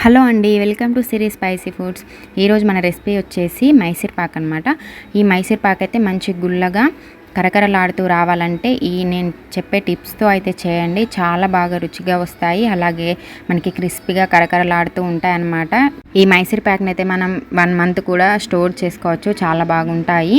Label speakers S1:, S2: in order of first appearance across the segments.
S1: Hello అండి, welcome to Siri spicy foods. ఈరోజు మన రెసిపీ వచ్చేసి మైసూర్ పాక్ అనమాట. ఈ మైసూర్ పాక్ అయితే మంచి గుల్లగా కరకరలాడుతూ రావాలంటే నేను చెప్పే టిప్స్తో అయితే చేయండి. చాలా బాగా రుచిగా వస్తాయి, అలాగే మనకి క్రిస్పీగా కరకరలాడుతూ ఉంటాయి అన్నమాట. ఈ మైసూర్ ప్యాక్ని అయితే మనం 1 మంత్ కూడా స్టోర్ చేసుకోవచ్చు, చాలా బాగుంటాయి.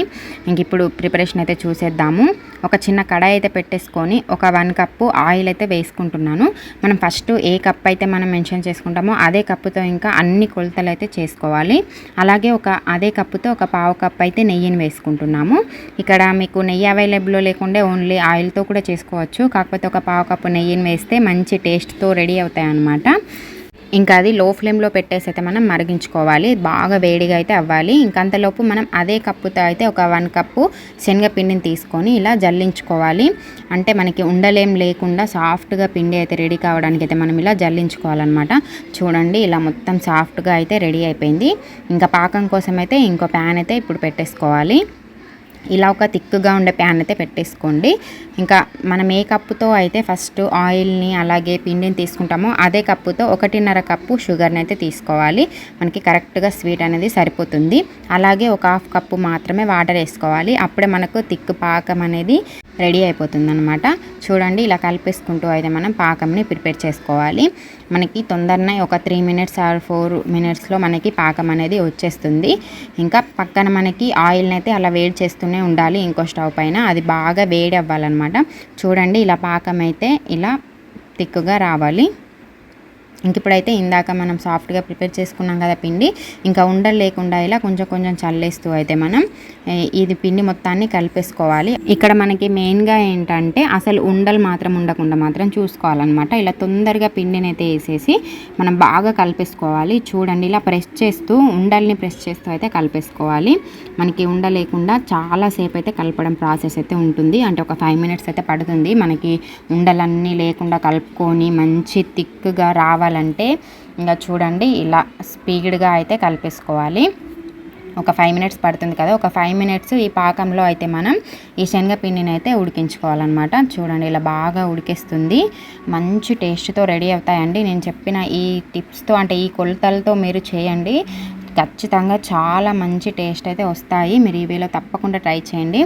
S1: ఇంక ఇప్పుడు ప్రిపరేషన్ అయితే చూసేద్దాము. ఒక చిన్న కడాయి అయితే పెట్టేసుకొని ఒక 1 కప్పు ఆయిల్ అయితే వేసుకుంటున్నాను. మనం ఫస్ట్ ఏ కప్ అయితే మనం మెన్షన్ చేసుకుంటామో అదే కప్పుతో ఇంకా అన్ని కొలతలు అయితే చేసుకోవాలి. అలాగే అదే కప్పుతో ఒక పావు కప్ అయితే నెయ్యిని వేసుకుంటున్నాము. ఇక్కడ మీకు నెయ్యి అవైలబుల్లో లేకుంటే ఓన్లీ ఆయిల్తో కూడా చేసుకోవచ్చు. కాకపోతే ఒక పావు కప్పు నెయ్యిని వేస్తే మంచి టేస్ట్తో రెడీ అవుతాయి అన్నమాట. ఇంకా అది లో ఫ్లేమ్లో పెట్టేసి అయితే మనం మరిగించుకోవాలి. బాగా వేడిగా అయితే అవ్వాలి. ఇంకంతలోపు మనం అదే కప్పుతో అయితే ఒక 1 కప్పు శనగపిండిని తీసుకొని ఇలా జల్లించుకోవాలి. అంటే మనకి ఉండలేం లేకుండా సాఫ్ట్గా పిండి అయితే రెడీ కావడానికి అయితే మనం ఇలా జల్లించుకోవాలన్నమాట. చూడండి, ఇలా మొత్తం సాఫ్ట్గా అయితే రెడీ అయిపోయింది. ఇంకా పాకం కోసం అయితే ఇంకో ప్యాన్ అయితే ఇప్పుడు పెట్టేసుకోవాలి. ఇలా ఒక థిక్గా ఉండే ప్యాన్ అయితే పెట్టేసుకోండి. ఇంకా మనం ఏ కప్పుతో అయితే ఫస్ట్ ఆయిల్ని అలాగే పిండిని తీసుకుంటామో అదే కప్పుతో 1.5 కప్పు షుగర్ని అయితే తీసుకోవాలి. మనకి కరెక్ట్గా స్వీట్ అనేది సరిపోతుంది. అలాగే ఒక 1/2 కప్పు మాత్రమే వాటర్ వేసుకోవాలి. అప్పుడే మనకు థిక్ పాకం అనేది రెడీ అయిపోతుంది అనమాట. చూడండి, ఇలా కలిపేసుకుంటూ అయితే మనం పాకంని ప్రిపేర్ చేసుకోవాలి. మనకి తొందరనే ఒక 3 మినిట్స్ ఆర్ 4 మినిట్స్లో మనకి పాకం అనేది వచ్చేస్తుంది. ఇంకా పక్కన మనకి ఆయిల్ని అయితే అలా వేడి చేస్తూనే ఉండాలి. ఇంకో స్టవ్ పైన అది బాగా వేడి అవ్వాలన్నమాట. చూడండి, ఇలా పాకం అయితే ఇలా థిక్గా రావాలి. ఇంక ఇప్పుడైతే ఇందాక మనం సాఫ్ట్గా ప్రిపేర్ చేసుకున్నాం కదా పిండి, ఇంకా ఉండలు లేకుండా ఇలా కొంచెం కొంచెం చల్లేస్తూ అయితే మనం ఇది పిండి మొత్తాన్ని కలిపేసుకోవాలి. ఇక్కడ మనకి మెయిన్గా ఏంటంటే అసలు ఉండలు మాత్రం ఉండకుండా మాత్రం చూసుకోవాలన్నమాట. ఇలా తొందరగా పిండిని అయితే వేసేసి మనం బాగా కలిపేసుకోవాలి. చూడండి, ఇలా ఉండల్ని ప్రెస్ చేస్తూ అయితే కలిపేసుకోవాలి. మనకి ఉండ లేకుండా చాలాసేపు అయితే కలపడం ప్రాసెస్ అయితే ఉంటుంది. అంటే ఒక 5 మినిట్స్ అయితే పడుతుంది మనకి ఉండలన్నీ లేకుండా కలుపుకొని మంచి థిక్గా రావాలంటే. ఇంకా చూడండి, ఇలా స్పీడ్గా అయితే కలిపేసుకోవాలి. ఒక 5 మినిట్స్ పడుతుంది కదా, ఒక 5 మినిట్స్ ఈ పాకంలో అయితే మనం ఈ శనగపిండిని అయితే ఉడికించుకోవాలన్నమాట. చూడండి, ఇలా బాగా ఉడికేస్తుంది. మంచి టేస్ట్తో రెడీ అవుతాయండి. నేను చెప్పిన ఈ టిప్స్తో అంటే ఈ కొలతలతో మీరు చేయండి, ఖచ్చితంగా చాలా మంచి టేస్ట్ అయితే వస్తాయి. మీరు ఈ వేలో తప్పకుండా ట్రై చేయండి.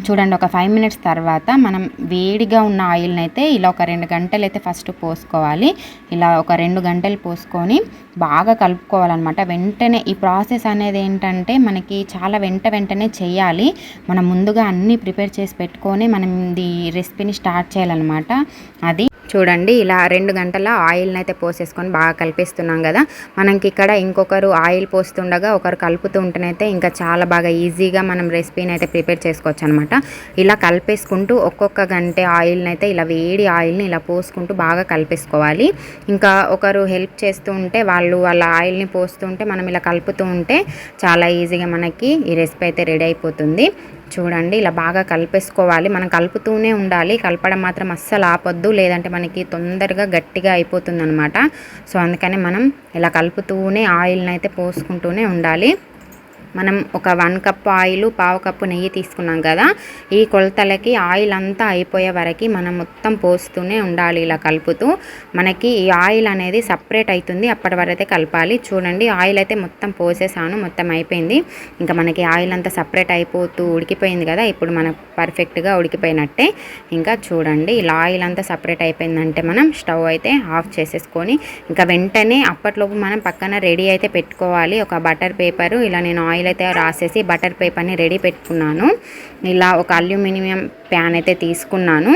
S1: చూడండి, ఒక 5 మినిట్స్ తర్వాత మనం వేడిగా ఉన్న ఆయిల్ని అయితే ఇలా ఒక 2 గంటలు అయితే ఫస్ట్ పోసుకోవాలి. ఇలా ఒక 2 గంటలు పోసుకొని బాగా కలుపుకోవాలన్నమాట. వెంటనే ఈ ప్రాసెస్ అనేది ఏంటంటే మనకి చాలా వెంటనే చేయాలి. మనం ముందుగా అన్నీ ప్రిపేర్ చేసి పెట్టుకొని మనం ఈ రెసిపీని స్టార్ట్ చేయాలన్నమాట. అది చూడండి, ఇలా 2 గంటల ఆయిల్ని అయితే పోసేసుకొని బాగా కలిపేస్తున్నాం కదా. మనకి ఇక్కడ ఇంకొకరు ఆయిల్ పోస్తుండగా ఒకరు కలుపుతూ ఉంటేనైతే ఇంకా చాలా బాగా ఈజీగా మనం రెసిపీని అయితే ప్రిపేర్ చేసుకోవచ్చు అనమాట. ఇలా కలిపేసుకుంటూ ఒక్కొక్క గంట ఆయిల్ని అయితే ఇలా వేడి ఆయిల్ని ఇలా పోసుకుంటూ బాగా కలిపేసుకోవాలి. ఇంకా ఒకరు హెల్ప్ చేస్తూ ఉంటే వాళ్ళ ఆయిల్ని పోస్తూ ఉంటే మనం ఇలా కలుపుతూ ఉంటే చాలా ఈజీగా మనకి ఈ రెసిపీ అయితే రెడీ అయిపోతుంది. చూడండి, ఇలా బాగా కలిపేసుకోవాలి. మనం కలుపుతూనే ఉండాలి. కలపడం మాత్రం అస్సలు ఆపొద్దు, లేదంటే మనకి తొందరగా గట్టిగా అయిపోతుంది అనమాట. సో అందుకని మనం ఇలా కలుపుతూనే ఆయిల్ని అయితే పోసుకుంటూనే ఉండాలి. మనం ఒక 1 కప్పు ఆయిల్, పావు కప్పు నెయ్యి తీసుకున్నాం కదా, ఈ కొలతలకి ఆయిల్ అంతా అయిపోయే వరకు మనం మొత్తం పోస్తూనే ఉండాలి. ఇలా కలుపుతూ మనకి ఈ ఆయిల్ అనేది సపరేట్ అవుతుంది, అప్పటి వరకు అయితే కలపాలి. చూడండి, ఆయిల్ అయితే మొత్తం పోసేసాను, మొత్తం అయిపోయింది. ఇంకా మనకి ఆయిల్ అంతా సపరేట్ అయిపోతూ ఉడికిపోయింది కదా, ఇప్పుడు మనకు పర్ఫెక్ట్గా ఉడికిపోయినట్టే. ఇంకా చూడండి, ఇలా ఆయిల్ అంతా సపరేట్ అయిపోయిందంటే మనం స్టవ్ అయితే ఆఫ్ చేసేసుకొని ఇంకా వెంటనే అప్పట్లోపు మనం పక్కన రెడీ అయితే పెట్టుకోవాలి. ఒక బటర్ పేపరు ఇలా నేను ఆయిల్ అయితే రాసేసి బటర్ పేపర్ని రెడీ పెట్టుకున్నాను. ఇలా ఒక అల్యూమినియం ప్యాన్ అయితే తీసుకున్నాను.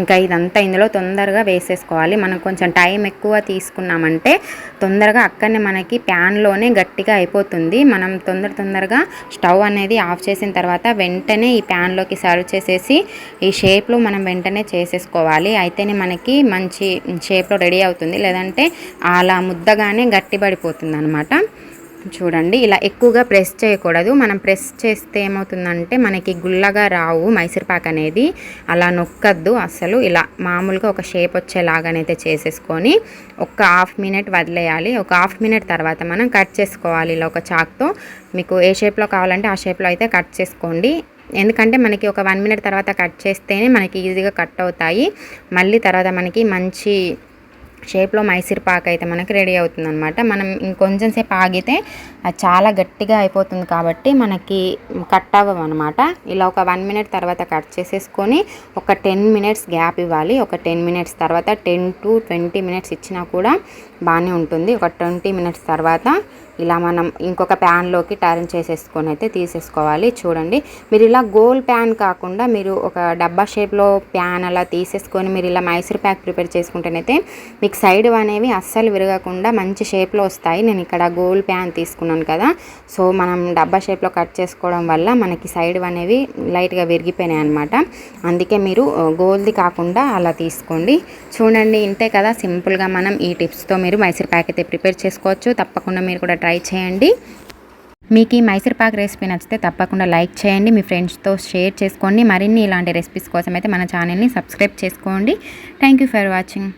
S1: ఇంకా ఇదంతా ఇందులో తొందరగా వేసేసుకోవాలి. మనం కొంచెం టైం ఎక్కువ తీసుకున్నామంటే తొందరగా అక్కడనే మనకి ప్యాన్లోనే గట్టిగా అయిపోతుంది. మనం తొందరగా స్టవ్ అనేది ఆఫ్ చేసిన తర్వాత వెంటనే ఈ ప్యాన్లోకి సర్వ్ చేసేసి ఈ షేప్లో మనం వెంటనే చేసేసుకోవాలి. అయితేనే మనకి మంచి షేప్లో రెడీ అవుతుంది, లేదంటే అలా ముద్దగానే గట్టిపడిపోతుంది అనమాట. చూడండి, ఇలా ఎక్కువగా ప్రెస్ చేయకూడదు. మనం ప్రెస్ చేస్తే ఏమవుతుందంటే మనకి గుల్లగా రావు మైసూర్ పాక్ అనేది. అలా నొక్కద్దు అసలు. ఇలా మామూలుగా ఒక షేప్ వచ్చేలాగానైతే చేసేసుకొని ఒక 1/2 మినిట్ వదిలేయాలి. ఒక 1/2 మినిట్ తర్వాత మనం కట్ చేసుకోవాలి. ఇలా ఒక చాక్తో మీకు ఏ షేప్లో కావాలంటే ఆ షేప్లో అయితే కట్ చేసుకోండి. ఎందుకంటే మనకి ఒక 1 మినిట్ తర్వాత కట్ చేస్తేనే మనకి ఈజీగా కట్ అవుతాయి. మళ్ళీ తర్వాత మనకి మంచి షేప్లో మైసూర్ పాక్ అయితే మనకి రెడీ అవుతుంది అనమాట. మనం ఇంకొంచెం సేపు ఆగితే అది చాలా గట్టిగా అయిపోతుంది కాబట్టి మనకి కట్ అవ్వవు అనమాట. ఇలా ఒక 1 మినిట్ తర్వాత కట్ చేసేసుకొని ఒక 10 మినిట్స్ గ్యాప్ ఇవ్వాలి. ఒక 10 మినిట్స్ తర్వాత 10 to 20 మినిట్స్ ఇచ్చినా కూడా బాగానే ఉంటుంది. ఒక 20 మినిట్స్ తర్వాత ఇలా మనం ఇంకొక ప్యాన్లోకి టర్న్ చేసేసుకొని అయితే తీసేసుకోవాలి. చూడండి, మీరు ఇలా గోల్ ప్యాన్ కాకుండా మీరు ఒక డబ్బా షేప్లో ప్యాన్ అలా తీసేసుకొని మీరు ఇలా మైసూర్ ప్యాక్ ప్రిపేర్ చేసుకుంటేనైతే మీకు సైడ్ అనేవి అస్సలు విరగకుండా మంచి షేప్లో వస్తాయి. నేను ఇక్కడ గోల్ ప్యాన్ తీసుకున్నాను కదా, సో మనం డబ్బా షేప్లో కట్ చేసుకోవడం వల్ల మనకి సైడ్ అనేవి లైట్గా విరిగిపోయినాయి అనమాట. అందుకే మీరు గోల్ది కాకుండా అలా తీసుకోండి. చూడండి, ఇంతే కదా, సింపుల్గా మనం ఈ టిప్స్తో మీరు మైసూర్ ప్యాక్ అయితే ప్రిపేర్ చేసుకోవచ్చు. తప్పకుండా మీరు కూడా ట్రై చేయండి. మీకు ఈ మైసూర్ పాక్ రెసిపీ నచ్చితే తప్పకుండా లైక్ చేయండి, మీ ఫ్రెండ్స్తో షేర్ చేసుకోండి. మరిన్ని ఇలాంటి రెసిపీస్ కోసం అయితే మన ఛానల్ని సబ్స్క్రైబ్ చేసుకోండి. Thank you for watching.